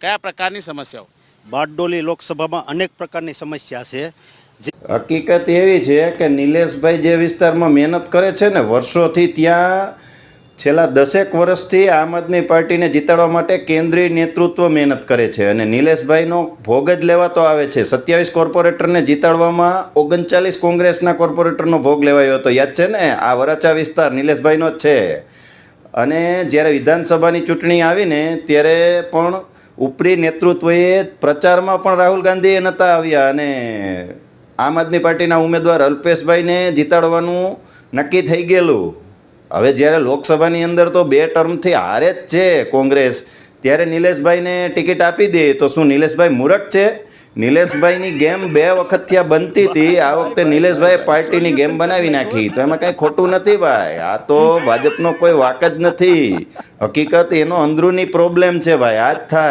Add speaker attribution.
Speaker 1: કયા પ્રકારની સમસ્યાઓ?
Speaker 2: બારડોલી લોકસભામાં અનેક પ્રકારની સમસ્યા છે.
Speaker 3: હકીકત એવી છે કે નિલેશભાઈ જે વિસ્તારમાં મહેનત કરે છે ને વર્ષોથી, ત્યાં છેલ્લા 10 વર્ષથી આમ આદમી પાર્ટીને જીતાડવા માટે કેન્દ્રીય નેતૃત્વ મહેનત કરે છે અને નિલેશભાઈનો ભોગ જ લેવાતો આવે છે. 27 કોર્પોરેટરને જીતાડવામાં 39 કોંગ્રેસના કોર્પોરેટરનો ભોગ લેવાયો હતો. યાદ છે ને? આ વરાછા વિસ્તાર નિલેશભાઈનો જ છે. અને જ્યારે વિધાનસભાની ચૂંટણી આવીને ત્યારે પણ ઉપરી નેતૃત્વએ પ્રચારમાં પણ રાહુલ ગાંધીએ નહોતા આવ્યા અને આમ આદમી પાર્ટીના ઉમેદવાર અલ્પેશભાઈને જીતાડવાનું નક્કી થઈ ગયેલું. હવે જ્યારે લોકસભાની અંદર તો 2 ટર્મથી હારે જ છે કોંગ્રેસ, ત્યારે નિલેશભાઈને ટિકિટ આપી દે તો શું નિલેશભાઈ મૂર્ખ છે? નિલેશભાઈની ગેમ 2 વખત ત્યાં બનતી હતી. આ વખતે નિલેશભાઈએ પાર્ટીની ગેમ બનાવી નાખી, તો એમાં કાંઈ ખોટું નથી ભાઈ. આ તો ભાજપનો કોઈ વાક જ નથી. હકીકત એનો અંદરૂની પ્રોબ્લેમ છે ભાઈ. આ જ થાય.